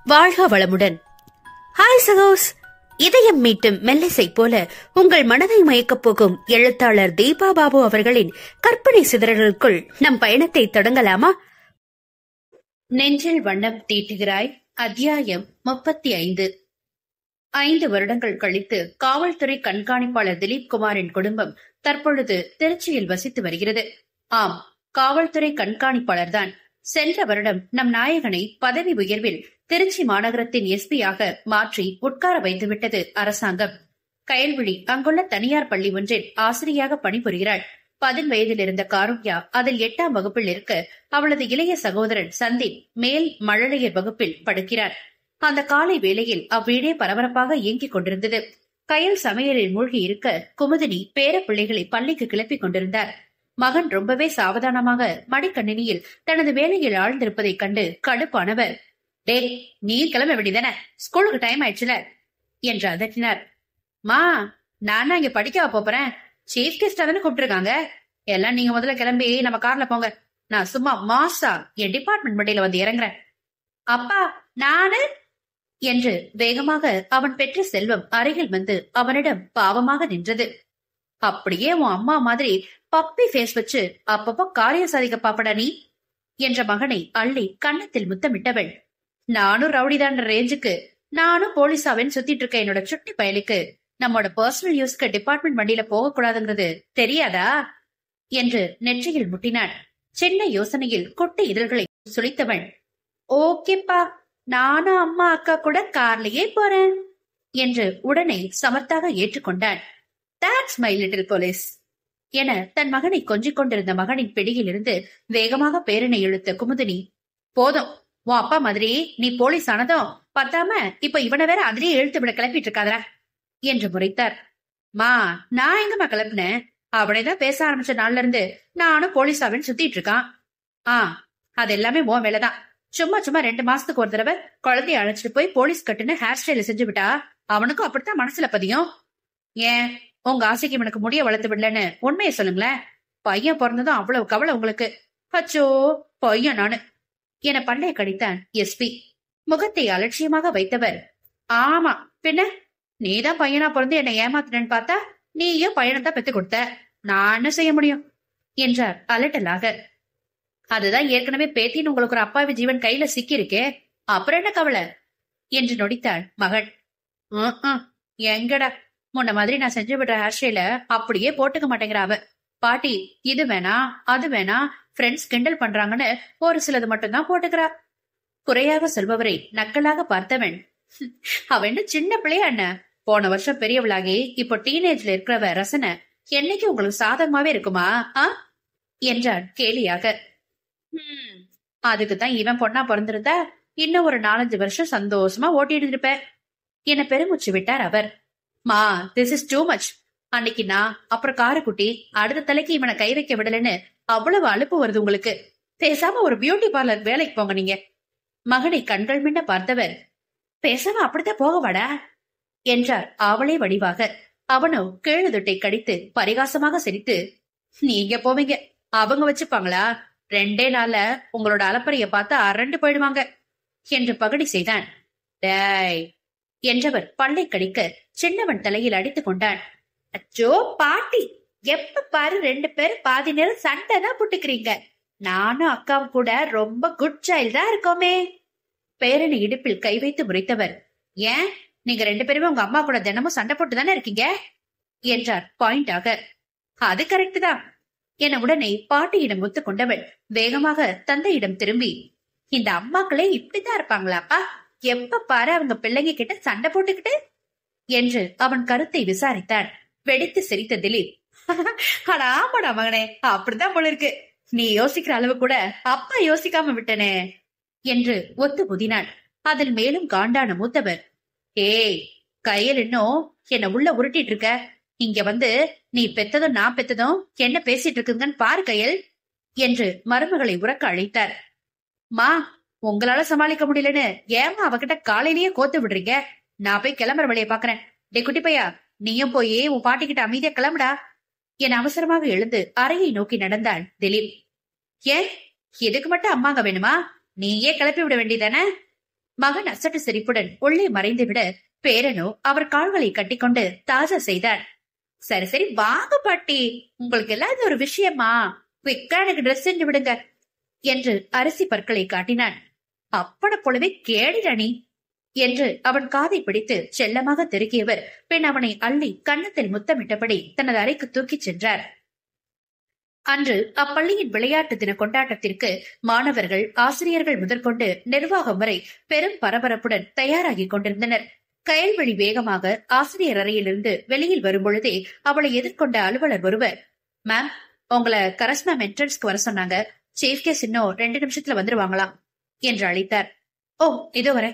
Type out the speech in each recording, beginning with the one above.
வாழ்க வளமுடன். ஹாய் சகோஸ். இதயம் மீட்டும் மெல்லிசை போல உங்கள் மனதை மயக்கப் போகும் எழுத்தாளர் தீபா பாபு அவர்களின் கற்பனை சிதறல்களுக்குள் நம் பயணத்தை தொடங்கலாமா? நெஞ்சில் வண்ணம் தீட்டுகிறாய். அத்தியாயம் 35. 5 வருடங்கள் கழித்து காவல்துறை கண்காணிப்பாளர் திலீப் குமாரின் குடும்பம் தற்பொழுது திருச்சியில் வசித்து வருகிறது. ஆம், காவல்துறை கண்காணிப்பாளர் தான். சென்ற வருடம் நம் நாயகனை பதவி உயர்வில் திருச்சி மாநகரத்தின் எஸ்பியாக மாற்றி உட்கார வைத்துவிட்டது அரசாங்கம். கயல்விழி அங்குள்ள தனியார் பள்ளி ஒன்றில் ஆசிரியாக பணிபுரிகிறாள். 10 வயதில் இருந்த காருண்யா அதில் 8ஆம் வகுப்பில் இருக்க, அவளது இளைய சகோதரன் சந்தீப் மேல் மழலையர் வகுப்பில் படுக்கிறார். அந்த காலை வேளையில் அவ்வீடே பரபரப்பாக இயங்கிக் கொண்டிருந்தது. கயல் சமையலில் மூழ்கி இருக்க, குமுதினி பேர பிள்ளைகளை பள்ளிக்கு கிளப்பிக் கொண்டிருந்தார். மகன் ரொம்பவே சாவதானமாக மடிக்கணினியில் தனது வேலையில் ஆழ்ந்திருப்பதைக் கண்டு கடுப்பானவர், டே, நீ கிளம்ப வேண்டியதானே, ஸ்கூலுக்கு டைம் ஆயிடுச்சுல என்று அதட்டினார். மா, நானா இங்க படிக்க போறேன், சீஃப் கெஸ்டா தானே கூப்பிட்டுருக்காங்க, எல்லாம் நீங்க முதல்ல கிளம்பி நம்ம கார்ல போங்க, நான் சும்மா மாசா என் டிபார்ட்மெண்ட் மண்டையில வந்து இறங்குறேன். அப்பா, நானு என்று வேகமாக அவன் பெற்ற செல்வம் அருகில் வந்து அவனிடம் பாவமாக நின்றது. அப்படியே உன் அம்மா மாதிரி பப்பி ஃபேஸ் வச்சு அப்பப்போ காரியம் சாதிக்க பாப்படா நீ என்ற மகனை அள்ளி கன்னத்தில் முத்தமிட்டவள், நானும் ரவுடிதான் ரேஞ்சுக்கு, நானும் போலீஸாவின் சுத்திட்டு இருக்க என்னோட சுட்டி பயலுக்கு நம்மோட பர்சனல் யூஸ்க்கு டிபார்ட்மெண்ட் வண்டியில போக கூடாதுங்கிறது தெரியாதா என்று நெற்றியில் முட்டினான். சின்ன யோசனையில் குட்டி இதழ்களை சுழித்தவன், ஓகேப்பா, நானும் அம்மா அக்கா கூட கார்லயே போறேன் என்று உடனே சமர்த்தாக ஏற்றுக்கொண்டான். தட்ஸ் மை லிட்டில் போலீஸ் என தன் மகனை கொஞ்சிக் கொண்டிருந்த மகனின் பிடியில் இருந்து வேகமாக பேரனை இழுத்த குமுதினி, போதும், உன் அப்பா மாதிரி நீ போலீஸ் ஆனதும் பத்தாம இப்ப இவனை வேற அதிலேயே இழுத்து விட கிளப்பிட்டு இருக்காதரா என்று முறைத்தார். மா, நான் எங்கம்மா கிளப்புனேன், அவனைதான் பேச ஆரம்பிச்ச நாள்ல இருந்து நானும் போலீஸாவின் சுத்திட்டு இருக்கான். அது எல்லாமே உன் வேலைதான். சும்மா 2 மாசத்துக்கு ஒரு தடவை குழந்தைய அழைச்சிட்டு போய் போலீஸ் கட்டுன்னு ஹேர் ஸ்டைல செஞ்சு விட்டா அவனுக்கும் அப்படித்தான் மனசுல பதியும். ஏன் உங்க ஆசைக்கு இவனுக்கு முடிய வளர்த்து விடலன்னு உண்மையை சொல்லுங்களேன். பையன் பிறந்ததும் அவ்வளவு கவலை உங்களுக்கு. அச்சோ, பையன் நானு என பண்டைய கடித்தான் எஸ்பி. முகத்தை அலட்சியமாக வைத்தவர், ஆமா பின்ன, நீதான் பையனா பிறந்து என்னை ஏமாத்தினு பார்த்தா நீயும் பையனத்தான் பெத்து கொடுத்த, நான் என்ன செய்ய முடியும் என்றார் அலட்டலாக. அதுதான் ஏற்கனவே பேத்தின்னு உங்களுக்கு ஒரு அப்பாவி ஜீவன் கையில சிக்கி இருக்கே, அப்புறம் என்ன கவலை என்று நொடித்தாள் மகள். எங்கடா, முன்ன மாதிரி நான் செஞ்சு விடுற ஹேர் ஸ்டைல அப்படியே போட்டுக்க மாட்டேங்கிற அவ. பாட்டி, இது வேணா அது வேணா, ஃப்ரெண்ட்ஸ் கிண்டல் பண்றாங்கன்னு ஒரு சிலது மட்டும்தான் போட்டுக்கிறா. குறையாக சொல்பவரை நக்கலாக பார்த்தவன், அவ என்ன சின்ன பிள்ளையா என்ன, போன வருஷம் பெரியவளாகி இப்போ டீனேஜ்ல இருக்கிறவ ரசனை என்னைக்கு உங்களுக்கு சாதகமாவே இருக்குமா என்றான் கேலியாக. அதுக்குதான் இவன் பொண்ணா பிறந்திருந்தா இன்னும் ஒரு 4-5 வருஷம் சந்தோஷமா ஓட்டிட்டு இருப்ப என பெருமூச்சு விட்டார் அவர். மா, திஸ் இஸ் டூ மச். அன்னைக்கு நான், அப்புறம் காரக்குட்டி, அடுத்த தலைக்கு இவனை கை வைக்க விடலன்னு அவ்வளவு அலுப்பு வருது உங்களுக்கு. பேசாம ஒரு பியூட்டி பார்லர் வேலைக்கு போங்க நீங்க. மகனை கண்கள் மின்ன பார்த்தவர், பேசாம அப்படித்தான் போகவாடா என்றார் அவளே வடிவாக. அவனோ கேழுதுட்டை கடித்து பரிகாசமாக சிரித்து, நீங்க போவீங்க, அவங்க வச்சுப்பாங்களா, 2 நாள்ல உங்களோட அலப்பறைய பார்த்து அரண்டு போயிடுவாங்க என்று பகடி செய்தான். டேய் என்றவர் பல்லை கடிக்க சின்னவன் தலையில் அடித்துக் கொண்டான். அச்சோ பாட்டி, எப்ப பாரு 2 பேரும் பாதி நேரம் சண்டை தான் புட்டுக்கிறீங்க. நானும் அக்காவும் கூட ரொம்ப குட் சைல்டா இருக்கோமே. பேரனை இடுப்பில் கை வைத்து முறைத்தவர், ஏன் நீங்க 2 பேருமே உங்க அம்மா கூட தினமும் சண்டை போட்டு தானே இருக்கீங்க என்றார் பாயிண்டாக. அது கரெக்ட் தான் என உடனே பாட்டியிடம் ஒத்துக்கொண்டவள் வேகமாக தந்தையிடம் திரும்பி, இந்த அம்மாக்களே இப்படிதான் இருப்பாங்களாப்பா, எப்ப பாரு அவங்க பிள்ளைங்க கிட்ட சண்டை போட்டுக்கிட்டு என்று அவன் கருத்தை விசாரித்தான். வெடித்து சிரித்த திலீப், ஆமாடா மகனே, அப்படித்தான் போல இருக்கு, நீ யோசிக்கிற அளவு கூட அப்பா யோசிக்காம விட்டனே என்று ஒத்து புதினான். அதில் மேலும் காண்டான மூத்தவர், ஏய் கையில் இன்னும் என்ன உள்ள உருட்டிட்டு இருக்க, இங்க வந்து நீ பெத்ததும் நான் பெத்ததும் என்ன பேசிட்டு இருக்குங்கன்னு பாரு கையல் என்று மருமகளை உறக்க அழைத்தார். மா, உங்களால சமாளிக்க முடியலன்னு ஏமா அவகிட்ட காலையிலேயே கோத்து விடுறீங்க, நான் போய் கிளம்புற வழியை பாக்குறேன். டே குட்டி பையா, நீயும் போய் உன் பாட்டிக்கிட்ட அமைதியா கிளம்புடா என அவசரமாக எழுந்து அறையை நோக்கி நடந்தான் திலீப். ஏன், எதுக்கு மட்டும் அம்மாங்க வேணுமா, நீயே கிளப்பி விட வேண்டியதானே மகன் அசட்டு சிரிப்புடன் உள்ளே மறைந்துவிட பேரனோ அவர் கால்களை கட்டிக்கொண்டு தாஜா செய்தார். சரி சரி வாங்க பாட்டி, உங்களுக்கு எல்லாம் இது ஒரு விஷயமா? குவிக்கா எனக்கு ட்ரெஸ் செஞ்சு விடுங்க என்று அரிசி பற்களை காட்டினான். அப்பட போலவே கேடிரணி என்று அவன் காதை பிடித்து செல்லமாக தெருக்கியவர் பின் அவனை அள்ளி கன்னத்தில் முத்தமிட்டபடி தனது அறைக்கு தூக்கிச் சென்றார். அன்று அப்பள்ளியின் விளையாட்டு தின கொண்டாட்டத்திற்கு மாணவர்கள், ஆசிரியர்கள் முதற்கொண்டு நிர்வாகம் வரை பெரும் பரபரப்புடன் தயாராகி கொண்டிருந்தனர். கயல்வழி வேகமாக ஆசிரியர் அறையிலிருந்து வெளியில் வரும்பொழுதே அவளை எதிர்கொண்ட அலுவலர் ஒருவர், மேம், உங்களை கரஸ் மேம் என்ட்ரன்ஸ்க்கு வர சொன்னாங்க, சீஃப் கெஸ்ட் இன்னும் 2 நிமிஷத்துல வந்துருவாங்களாம் என்று அழைத்தார். ஓ, இதோ வர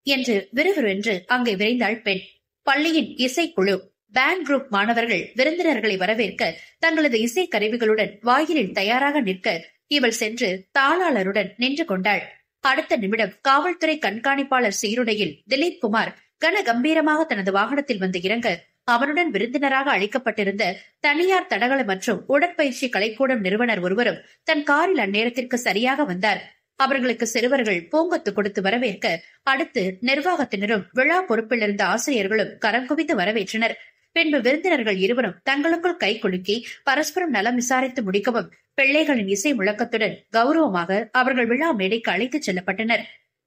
என்று விறுவிறுவென்று அங்கே விரைந்தாள் பெண். பள்ளியின் இசைக்குழு, பேண்ட் குரூப் மாணவர்கள் விருந்தினர்களை வரவேற்க தங்களது இசை கருவிகளுடன் வாயிலில் தயாராக நிற்க இவள் சென்று தாளாளருடன் நின்று கொண்டாள். அடுத்த நிமிடம் காவல்துறை கண்காணிப்பாளர் சீருடையில் திலீப் குமார் கன கம்பீரமாக தனது வாகனத்தில் வந்து இறங்க அவனுடன் விருந்தினராக அளிக்கப்பட்டிருந்த தனியார் தடகள மற்றும் உடற்பயிற்சி கலைக்கூடம் நிறுவனர் ஒருவரும் தன் காரில் அந்நேரத்திற்கு சரியாக வந்தார். அவர்களுக்கு சிறுவர்கள் பூங்கொத்து கொடுத்து வரவேற்க அடுத்து நிர்வாகத்தினரும் விழா பொறுப்பில் இருந்த ஆசிரியர்களும் கரம் குவித்து வரவேற்றனர். பின்பு விருந்தினர்கள் இருவரும் தங்களுக்குள் கை குலுக்கி பரஸ்பரம் நலம் விசாரித்து முடிக்கவும் பிள்ளைகளின் இசை முழக்கத்துடன் கௌரவமாக அவர்கள் விழா மேடைக்கு அழைத்துச் செல்லப்பட்டனர்.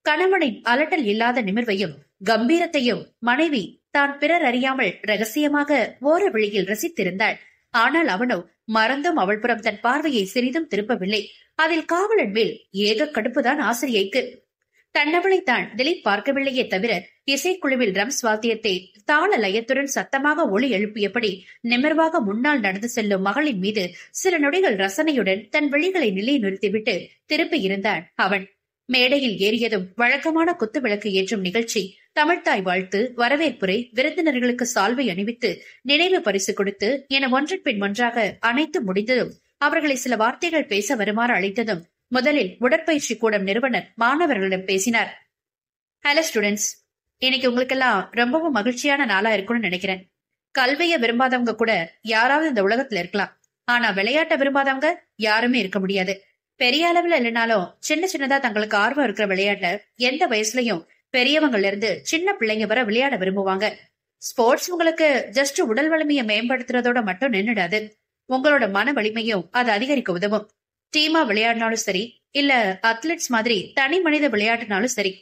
கணவனின் அலட்டல் இல்லாத நிமிர்வையும் கம்பீரத்தையும் மனைவி தான் பிறர் அறியாமல் ரகசியமாக ஓர விழியில் ரசித்திருந்தாள். ஆனால் அவனோ மறந்தும் அவள் புறம் தன் பார்வையை சிறிதும் திருப்பவில்லை. அதில் காவலன் மேல் ஏக கடுப்புதான் ஆசிரியைக்கு. தன்னவளை தான் திலீப் பார்க்கவில்லையே தவிர இசைக்குழுவில் ரம்ஸ் வாத்தியத்தை தாள லயத்துடன் சத்தமாக ஒளி எழுப்பியபடி நிமிர்வாக முன்னால் நடந்து செல்லும் மகளின் மீது சில நொடிகள் ரசனையுடன் தன் விழிகளை நிலை நிறுத்திவிட்டு திருப்பி இருந்தான் அவன். மேடையில் ஏறியதும் வழக்கமான குத்து விளக்கு ஏற்றும் நிகழ்ச்சி, தமிழ்த்தாய் வாழ்த்து, வரவேற்புரை, விருந்தினர்களுக்கு சால்வை அணிவித்து நினைவு பரிசு கொடுத்து என ஒன்றன் பின் ஒன்றாக அனைத்து முடிந்ததும் அவர்களை சில வார்த்தைகள் பேச வருமாறு அழைத்ததும் முதலில் உடற்பயிற்சி கூடம் நிறுவனர் மாணவர்களிடம் பேசினார். ஹலோ ஸ்டூடெண்ட்ஸ், இன்னைக்கு உங்களுக்கெல்லாம் ரொம்பவும் மகிழ்ச்சியான நாளா இருக்கும்னு நினைக்கிறேன். கல்விய விரும்பாதவங்க கூட யாராவது இந்த உலகத்துல இருக்கலாம், ஆனா விளையாட்ட விரும்பாதவங்க யாருமே இருக்க முடியாது. பெரிய அளவுல இல்லைனாலும் சின்ன சின்னதா தங்களுக்கு ஆர்வம் இருக்கிற விளையாட்ட எந்த வயசுலயும் பெரியவங்கல இருந்து சின்ன பிள்ளைங்க வர விளையாட விரும்புவாங்க. ஸ்போர்ட்ஸ் உங்களுக்கு ஜஸ்ட் உடல் வலிமையை மேம்படுத்துறதோட மட்டும் நின்னுடாது, உங்களோட மன வலிமையும் அது அதிகரிக்க உதவும். டீமா விளையாடினாலும் சரி, இல்ல அத்லெட்ஸ் மாதிரி தனி மனித விளையாட்டுனாலும் சரி,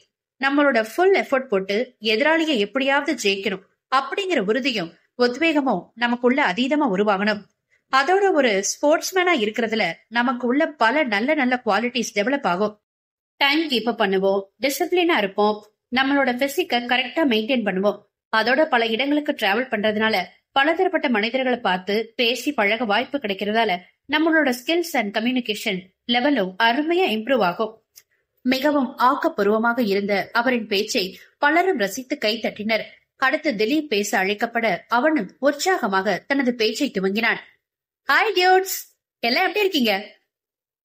நம்மளோட ஃபுல் எஃபோர்ட் போட்டு எதிராளியை எப்படியாவது ஜெயிக்கணும் அப்படிங்கிற உறுதியும் உத்வேகமும் நமக்குள்ள அதீதமா உருவாகணும். அதோட ஒரு ஸ்போர்ட்ஸ்மேனா இருக்கிறதுல நமக்கு உள்ள பல நல்ல நல்ல குவாலிட்டிஸ் டெவலப் ஆகும். டைம் கீப் அப் பண்ணுவோம், டிசிப்ளினா இருப்போம், நம்மளோட பிசிக்க கரெக்டா மெயின்டைன் பண்ணுவோம். அதோட பல இடங்களுக்கு டிராவல் பண்றதுனால பலதரப்பட்ட மனிதர்களை பார்த்து பேசி பழக வாய்ப்பு கிடைக்கிறதால நம்மளோட ஸ்கில்ஸ் அண்ட் கம்யூனிகேஷன் லெவலும் அருமையா இம்ப்ரூவ் ஆகும். மிகவும் ஆக்கப்பூர்வமாக இருந்த அவரின் பேச்சை பலரும் ரசித்து கை தட்டினர். அடுத்து திலீப் பேச அழைக்கப்பட அவனும் உற்சாகமாக தனது பேச்சை துவங்கினான். ஹாய் டியூட்ஸ், எல்லாம் எப்படி இருக்கீங்க?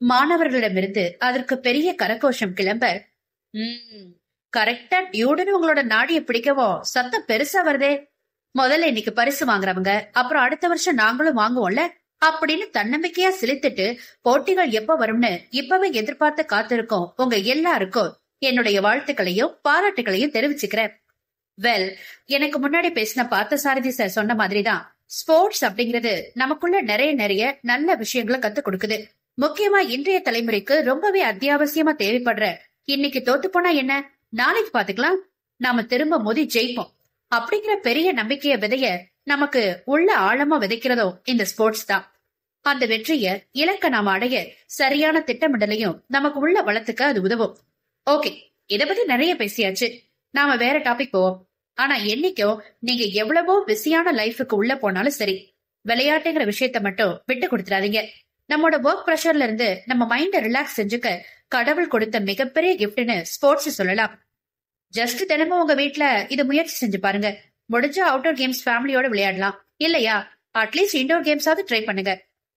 மாணவர்களிடமிருந்து அதற்கு பெரிய கரகோஷம் கிளம்ப, கரெக்டா டியூடுன்னு உங்களோட நாடிய பிடிக்கவோ சத்தம் பெருசா வருதே. முதல்ல இன்னைக்கு பரிசு வாங்குறவங்க அப்புறம் அடுத்த வருஷம் நாங்களும் வாங்குவோம்ல அப்படின்னு தன்னம்பிக்கையா சிலித்துட்டு போட்டிகள் எப்ப வரும்னு இப்பவே எதிர்பார்த்து காத்திருக்கோம் உங்க எல்லாருக்கும் என்னுடைய வாழ்த்துக்களையும் பாராட்டுகளையும் தெரிவிச்சுக்கிறேன். வெல், எனக்கு முன்னாடி பேசின பார்த்தசாரதி சார் சொன்ன மாதிரிதான் ஸ்போர்ட்ஸ் அப்படிங்கிறது நமக்குள்ள நிறைய நல்ல விஷயங்களை கத்து கொடுக்குது. முக்கியமா இன்றைய தலைமுறைக்கு ரொம்பவே அத்தியாவசியமா தேவைப்படுற இன்னைக்கு தோத்து போனா என்ன, நாளைக்கு பாத்துக்கலாம், நாம திரும்ப மோதி ஜெயிப்போம் அப்படிங்கிற பெரிய நம்பிக்கைய விதைய நமக்கு உள்ள ஆழமா விதைக்கிறதும் இந்த ஸ்போர்ட்ஸ் தான். அந்த வெற்றிய இலக்க நாம அடைய சரியான திட்டமிடலையும் நமக்கு உள்ள வளத்துக்கு அது உதவும். ஓகே, இத பத்தி நிறைய பேசியாச்சு, நாம வேற டாபிக் போவோம். ஆனா என்னைக்கும் நீங்க எவ்வளவோ பிஸியான லைஃபுக்கு உள்ள போனாலும் சரி, விளையாட்டுங்கிற விஷயத்த மட்டும் விட்டு கொடுத்துடாதீங்க. நம்மோட ஒர்க் பிரஷர்ல இருந்து நம்ம மைண்ட ரிலாக்ஸ் செஞ்சுக்க கடவுள் கொடுத்த மிகப்பெரிய கிஃப்ட்னு ஸ்போர்ட்ஸ் சொல்லலாம். ஜஸ்ட் தினமும் உங்க வீட்டுல இத முயற்சி செஞ்சு பாருங்க. முடிஞ்சா அவுட்டோர் கேம்ஸ் ஃபேமிலியோட விளையாடலாம், இல்லையா அட்லீஸ்ட் இன்டோர் கேம்ஸாவது ட்ரை பண்ணுங்க.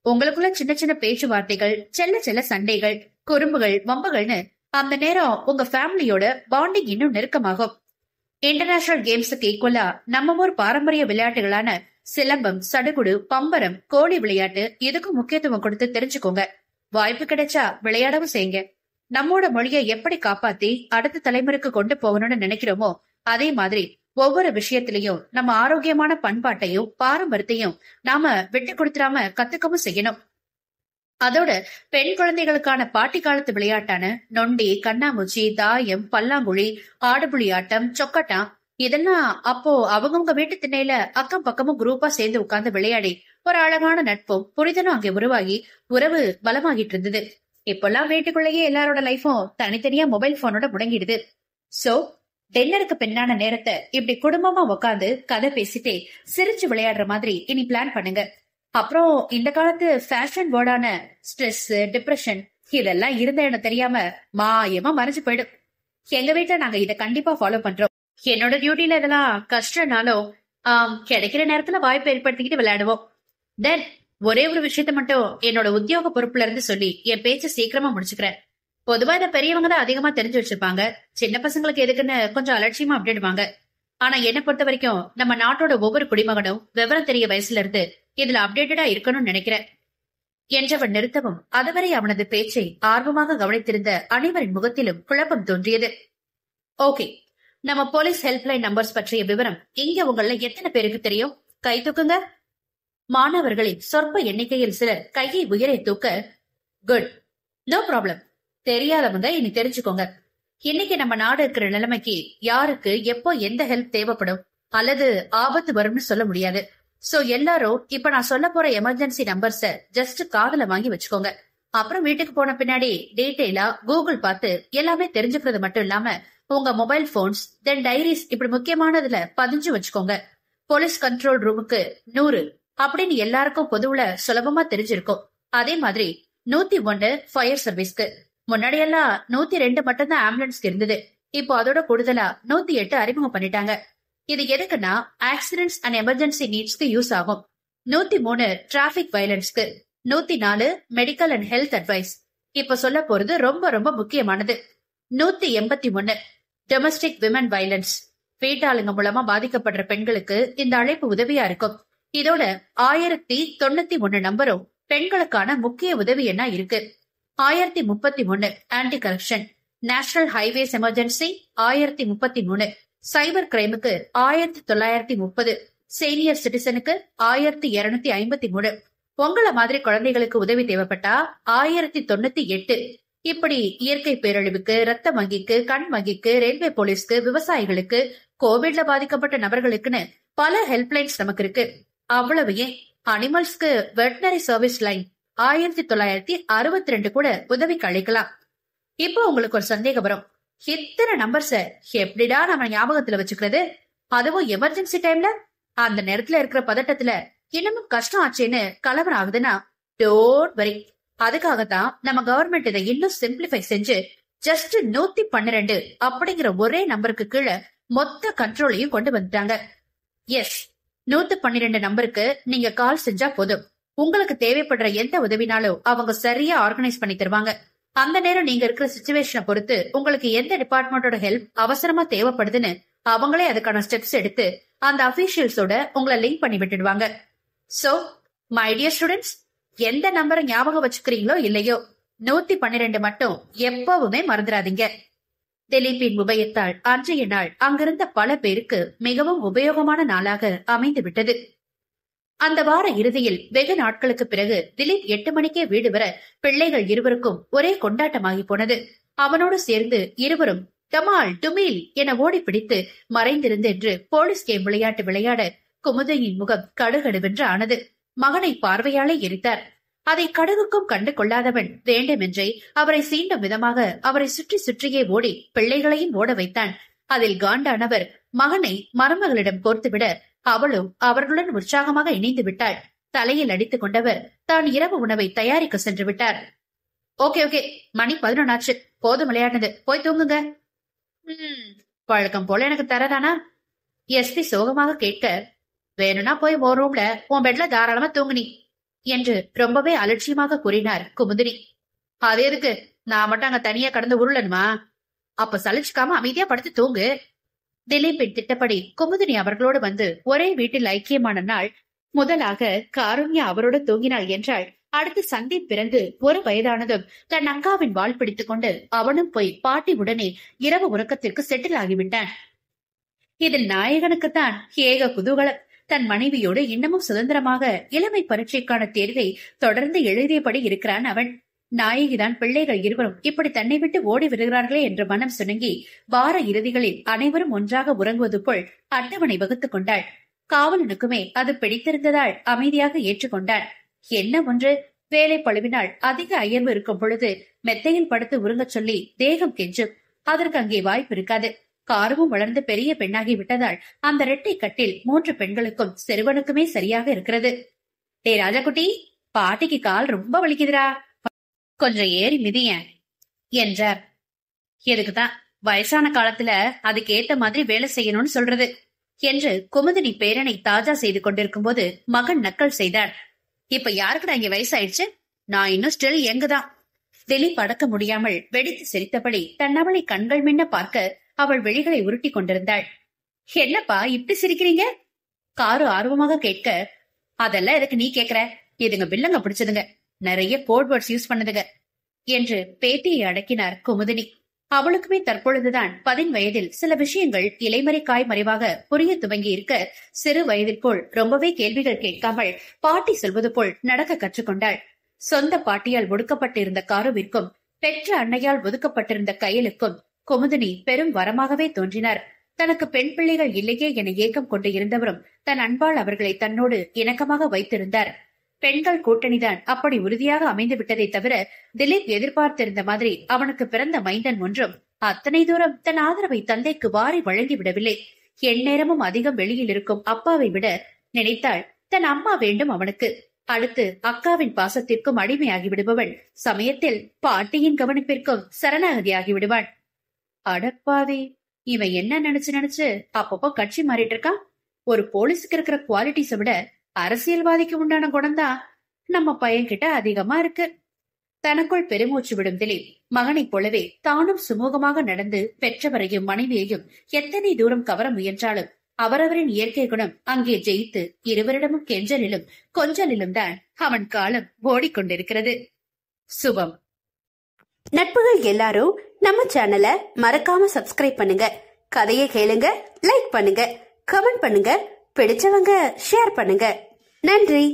உங்களுக்குள்ள சின்ன சின்ன பேச்சுவார்த்தைகள், செல்ல செல்ல சண்டைகள், குறும்புகள், வம்புகள்னு அந்த நேரம் உங்க ஃபேமிலியோட பாண்டிங் இன்னும் நெருக்கமாகும். இன்டர்நேஷனல் கேம்ஸுக்கு ஈக்குவலா நம்ம ஊர் பாரம்பரிய விளையாட்டுகளான சிலம்பம், சடுகுடு, பம்பரம், கோழி விளையாட்டு இதுக்கும் முக்கியத்துவம் கொடுத்து தெரிஞ்சுக்கோங்க. வாய்ப்பு கிடைச்சா விளையாடவும் செய்யுங்க. நம்மோட மொழியை எப்படி காப்பாத்தி அடுத்த தலைமுறைக்கு கொண்டு போகணும்னு நினைக்கிறோமோ அதே மாதிரி ஒவ்வொரு விஷயத்திலையும் நம்ம ஆரோக்கியமான பண்பாட்டையும் பாரம்பரியத்தையும் நாம விட்டு கொடுத்துடாம கத்துக்கவும் செய்யணும். அதோட பெண் குழந்தைகளுக்கான பாட்டி காலத்து விளையாட்டான நொண்டி, கண்ணாமூச்சி, தாயம், பல்லாங்குழி, ஆடுபுலி ஆட்டம், சொக்கட்டா இதெல்லாம் அப்போ அவங்கவுங்க வீட்டு திண்ணையில அக்கம் பக்கமும் குரூப்பா சேர்ந்து உட்கார்ந்து விளையாடி ஒரு அழகான நட்பும் புரிதலும் அங்கே உருவாகி உறவு பலமாகிட்டு இருந்தது. இப்பெல்லாம் வீட்டுக்குள்ளேயே எல்லாரோட லைஃபும் தனித்தனியா மொபைல் போனோட முடங்கிடுது. சோ டின்னருக்கு பின்னான நேரத்தை இப்படி குடும்பமா உட்காந்து கதை பேசிட்டே சிரிச்சு விளையாடுற மாதிரி இனி பிளான் பண்ணுங்க. அப்புறம் இந்த காலத்து ஃபேஷன் வேர்டான ஸ்ட்ரெஸ், டிப்ரெஷன் இதெல்லாம் இருந்த இடம் தெரியாம மாயமா மறைஞ்சு போயிடும். எங்க வீட்டுல நாங்க இதை கண்டிப்பா ஃபாலோ பண்றோம். என்னோட டியூட்டில இதெல்லாம் கஷ்டம்னாலும் கிடைக்கிற நேரத்துல வாய்ப்பு ஏற்படுத்திக்கிட்டு விளையாடுவோம். தென் ஒரே ஒரு விஷயத்த மட்டும் என்னோட உத்தியோக பொறுப்புல இருந்து சொல்லி என் பேச்ச சீக்கிரமா முடிச்சுக்கிறேன். பொதுவா இதை பெரியவங்க தான் அதிகமா தெரிஞ்சு வச்சிருப்பாங்க. சின்ன பசங்களுக்கு எதுக்குன்னு கொஞ்சம் அலட்சியமா அப்படிடுவாங்க. ஆனா என்ன பொறுத்த வரைக்கும் நம்ம நாட்டோட ஒவ்வொரு குடிமகனும் விவரம் தெரிய வயசுல இருந்து இதுல அப்டேட்டடா இருக்கணும்னு நினைக்கிறேன் என்றவன் நிறுத்தவும் அதுவரை அவனது பேச்சை ஆர்வமாக கவனித்திருந்த அனைவரின் முகத்திலும் குழப்பம் தோன்றியது. ஓகே, நம்ம போலீஸ் ஹெல்ப்லைன் நம்பர்ஸ் பற்றிய விவரம் இங்க உங்கள எத்தனை பேருக்கு தெரியும்? கை தூக்குங்க. மாணவர்களின் சொற்ப எண்ணிக்கையில் சிலர் கையை உயரை தூக்க, குட், நோ ப்ராப்ளம். தெரியாதவங்க இனி தெரிஞ்சுக்கோங்க. இன்னைக்கு நம்ம நாடு இருக்கிற நிலைமைக்கு யாருக்கு எப்போ எந்த ஹெல்ப் தேவைப்படும் அல்லது ஆபத்து வரும்னு சொல்ல முடியாது. சோ எல்லாரும் இப்ப நான் சொல்ல போற எமர்ஜென்சி நம்பர்ஸ ஜஸ்ட் காதுல வாங்கி வச்சுக்கோங்க. அப்புறம் வீட்டுக்கு போன பின்னாடி டீடைலா கூகுள் பார்த்து எல்லாமே தெரிஞ்சுக்கிறது மட்டும் இல்லாம உங்க மொபைல் போன்ஸ் தென் டைரிஸ் இப்படி முக்கியமானதுல பதிஞ்சு வச்சுக்கோங்க. போலீஸ் கண்ட்ரோல் ரூமுக்கு 100 அப்படின்னு எல்லாருக்கும் பொதுவுல சுலபமா தெரிஞ்சிருக்கும். அதே மாதிரி 101 ஃபயர் சர்வீஸ்க்கு. முன்னாடி எல்லாம் 102 மட்டும் தான் ஆம்புலன்ஸ்க்கு இருந்தது. இப்போ அதோட கூடுதலா 108 அறிமுகம் பண்ணிட்டாங்க. இது எதுக்குன்னா ஆக்சிடென்ட்ஸ் அண்ட் எமர்ஜென்சி நீட்ஸ்க்கு யூஸ் ஆகும். 103 டிராபிக் வயலன்ஸ்க்கு. 104 மெடிக்கல் அண்ட் ஹெல்த் அட்வைஸ். இப்ப சொல்ல போறது ரொம்ப ரொம்ப முக்கியமானது. 181 டொமஸ்டிக் விமன் வயலன்ஸ். வீட்டாளுங்க மூலமா பாதிக்கப்படுற பெண்களுக்கு இந்த அழைப்பு உதவியா இருக்கும். இதோட 1091 நம்பரும் பெண்களுக்கான முக்கிய உதவி என்ன இருக்கு. 1031 anti corruption. National highways emergency 1033. சைபர் கிரைமுக்கு 1930. சீனியர் சிட்டிசனுக்கு 1253. உங்கள மாதிரி குழந்தைகளுக்கு உதவி தேவைப்பட்டா 1098. இப்படி இயற்கை பேரழிவுக்கு, ரத்த வங்கிக்கு, கண் வங்கிக்கு, ரயில்வே போலீஸ்க்கு, விவசாயிகளுக்கு, கோவிட்ல பாதிக்கப்பட்ட நபர்களுக்குன்னு பல ஹெல்ப்லைன்ஸ் நமக்கு இருக்கு. அவ்வளவு ஏன் அனிமல்ஸ்க்கு வெட்டனரி சர்வீஸ் லைன் 1962 கூட உதவிக்கு அழைக்கலாம். இப்போ உங்களுக்கு ஒரு சந்தேகம் வரும், இத்தனை நம்பர்ஸ எப்படிடா நம்ம ஞாபகத்துல வச்சுக்கிறது, அதுவும் எமர்ஜென்சி டைம்ல? அந்த நேரத்துல இருக்கிற பதட்டத்துல இன்னமும் கஷ்டம் ஆச்சேன்னு கலவரம் ஆகுதுன்னா டோன்ட் வரி. அதுக்காகத்தான் நம்ம கவர்மெண்ட் இதை இன்னும் சிம்பிளிஃபை செஞ்சு ஜஸ்ட் 112 அப்படிங்கிற ஒரே நம்பருக்கு கீழே மொத்த கண்ட்ரோலையும் கொண்டு வந்துட்டாங்க. எஸ், 112 நம்பருக்கு நீங்க கால் செஞ்சா போதும். உங்களுக்கு தேவைப்படுற எந்த உதவினாலும் அவங்க சரியா ஆர்கனைஸ் பண்ணி தருவாங்க. அந்த நேரம் நீங்க இருக்கிற சிச்சுவேஷனை பொறுத்து உங்களுக்கு எந்த டிபார்ட்மெண்டோட ஹெல்ப் அவசரமா தேவைப்படுதுன்னு அவங்களே அதுக்கான ஸ்டெப்ஸ் எடுத்து அந்த அபிஷியல்ஸோட உங்களை லிங்க் பண்ணி விட்டுடுவாங்க. சோ மை டியர் ஸ்டூடெண்ட்ஸ், எந்த நம்பரை ஞாபகம் வச்சுக்கிறீங்களோ இல்லையோ 112 மட்டும் எப்பவுமே மறந்துடாதீங்க. திலீப்பின் உபயத்தால் அன்றைய நாள் அங்கிருந்த பல பேருக்கு மிகவும் உபயோகமான நாளாக அமைந்து விட்டது. அந்த வார இறுதியில் வெகு நாட்களுக்கு பிறகு திலீப் 8 மணிக்கே வீடு வர பிள்ளைகள் இருவருக்கும் ஒரே கொண்டாட்டமாகி போனது. அவனோடு சேர்ந்து இருவரும் டமால் டுமீல் என ஓடி பிடித்து மறைந்திருந்து என்று போலீஸ் கேம் விளையாட்டு விளையாட குமுதையின் முகம் கடுகடுவென்று ஆனது. மகனை பார்வையாலே எரித்தார். அதை கடுகுக்கும் கண்டு கொள்ளாதவன் வேண்டுமென்றே அவரை சீண்டும் விதமாக அவரை சுற்றி சுற்றியே ஓடி பிள்ளைகளையும் ஓட வைத்தான். அதில் காண்டானவர் மகனை மருமகளிடம் கோர்த்துவிட அவளும் அவர்களுடன் உற்சாகமாக இணைந்து விட்டாள். தலையில் அடித்துக் கொண்டவர் தான் இரவு உணவை தயாரிக்க சென்று விட்டார். ஓகே ஓகே, மணி 11 ஆச்சு, போதும் விளையாடுனது, போய் தூங்குங்க. பழக்கம் போல எனக்கு தரதானா? எஸ்பி சோகமாக கேட்க, வேணும்னா போய் உன் ரூம்ல உன் பெட்ல தாராளமா தூங்குனி என்று ரொம்பவே அலட்சியமாக கூறினார் குமுதினி. அது எதுக்கு, நான் மட்டும் அங்க தனியா கடந்து உருளணுமா? அப்ப சலிச்சுக்காம அமைதியா படுத்து தூங்கு. திலீப்பின் திட்டப்படி குமுதினி அவர்களோடு வந்து ஒரே வீட்டில் ஐக்கியமான நாள் முதலாக காருண்யா அவரோடு தூங்கினாள் என்றால் அடுத்து சந்தீப் பிறந்து 1 வயதானதும் தன் அக்காவின் வாள் பிடித்துக் கொண்டு அவனும் போய் பாட்டி உடனே இரவு உறக்கத்திற்கு செட்டில் ஆகிவிட்டான். இதில் நாயகனுக்குத்தான் ஏக குதூகலம். தன் மனைவியோடு இன்னமும் சுதந்திரமாக இளமை பரீட்சைக்கான தேர்வை தொடர்ந்து எழுதியபடி இருக்கிறான் அவன். நாயகிதான் பிள்ளைகள் இருவரும் இப்படி தன்னை விட்டு ஓடி வருகிறார்களே என்ற மனம் சுணங்கி வார இறுதிகளில் அனைவரும் ஒன்றாக உறங்குவது போல் அட்டவணை வகுத்துக் கொண்டாள். காவலனுக்குமே அது பிடித்திருந்ததால் அமைதியாக ஏற்றுக்கொண்டான். என்ன ஒன்று, வேலை பழுவினால் அதிக அயர்வு இருக்கும் பொழுது மெத்தையில் படுத்து உறங்கச் சொல்லி தேகம் கெஞ்சும். அதற்கு அங்கே வாய்ப்பு இருக்காது. காரமும் வளர்ந்து பெரிய பெண்ணாகி விட்டதால் அந்த இரட்டை கட்டில் 3 பெண்களுக்கும் சிறுவனுக்குமே சரியாக இருக்கிறது. டே ராஜாக்குட்டி, பாட்டிக்கு கால் ரொம்ப வலிக்குதுரா, கொஞ்சம் ஏறி மிதிய என்றார். எதுக்குதான் வயசான காலத்துல அதுக்கேத்த மாதிரி வேலை செய்யணும்னு சொல்றது என்று குமுதினி பேரனை தாஜா செய்து கொண்டிருக்கும் போது மகன் நக்கல் செய்தார். இப்ப யாருக்குடா இங்க வயசாயிடுச்சு? நான் இன்னும் ஸ்டில் எங்குதான். திலீப் அடக்க முடியாமல் வெடித்து சிரித்தபடி தன் அவளை கண்கள் மின்ன பார்க்க அவள் வெளிகளை உருட்டி கொண்டிருந்தாள். என்னப்பா இப்படி சிரிக்கிறீங்க? காரு ஆர்வமாக கேட்க, அதெல்லாம் எதுக்கு நீ கேக்குற? இதுங்க வில்லங்க பிடிச்சதுங்க, நிறைய கோட் வேர்ட்ஸ் யூஸ் பண்ணதுங்க என்று பேட்டியை அடக்கினார் குமுதினி. அவளுக்குமே தற்பொழுதுதான் 10 வயதில் சில விஷயங்கள் இலைமறைக்காய் மறைவாக புரிய துவங்கி இருக்க, சிறு வயதில் போல் ரொம்பவே கேள்விகள் கேட்காமல் பாட்டி சொல்வது போல் நடக்க கற்றுக்கொண்டாள். சொந்த பாட்டியால் ஒடுக்கப்பட்டிருந்த காருவிற்கும் பெற்ற அன்னையால் ஒதுக்கப்பட்டிருந்த கையலுக்கும் குமுதினி பெரும் வரமாகவே தோன்றினார். தனக்கு பெண் பிள்ளைகள் இல்லையே என ஏக்கம் கொண்டு இருந்தவரும் தன் அன்பால் அவர்களை தன்னோடு இணக்கமாக வைத்திருந்தார். பெண்கள் கூட்டணிதான் அப்படி உறுதியாக அமைந்து விட்டதை தவிர திலீப் எதிர்பார்த்திருந்த மாதிரி அவனுக்கு பிறந்த மைந்தன் ஒன்றும் அத்தனை தூரம் தன் ஆதரவை தந்தைக்கு வாரி வழங்கி விடவில்லை. எந்நேரமும் அதிகம் வெளியில் இருக்கும் அப்பாவை விட நினைத்தாள் தன் அம்மா வேண்டும் அவனுக்கு. அடுத்து அக்காவின் பாசத்திற்கும் அடிமையாகி விடுபவன் சமயத்தில் பாட்டியின் கவனிப்பிற்கும் சரணாகதியாகி விடுவான். அடப்பாவி, இவன் என்ன நினைச்சு அப்பப்போ கட்சி மாறிட்டு இருக்கான். ஒரு போலீஸுக்கு இருக்கிற குவாலிட்டிஸை விட அரசியல்வாதிக்கு உண்டான குணம்தான் நம்ம பையன்கிட்ட அதிகமா இருக்கு. தனக்குள் பெருமூச்சு விடும் திலீப் மகனைப் போலவே தானும் சுமூகமாக நடந்து பெற்றவரையும் மனைவியையும் எத்தனை தூரம் கவர முயன்றாலும் அவரவரின் இயற்கை குணம் அங்கே ஜெயித்து இருவரிடமும் கெஞ்சலிலும் கொஞ்சலிலும் தான் அவன் காலம் ஓடிக்கொண்டிருக்கிறது. சுபம். நட்புகள் எல்லாரும் நம்ம சேனலை மறக்காம சப்ஸ்கிரைப் பண்ணுங்க. கதையை கேளுங்க, லைக் பண்ணுங்க, கமெண்ட் பண்ணுங்க, பிடிச்சவங்க ஷேர் பண்ணுங்க. நன்றி.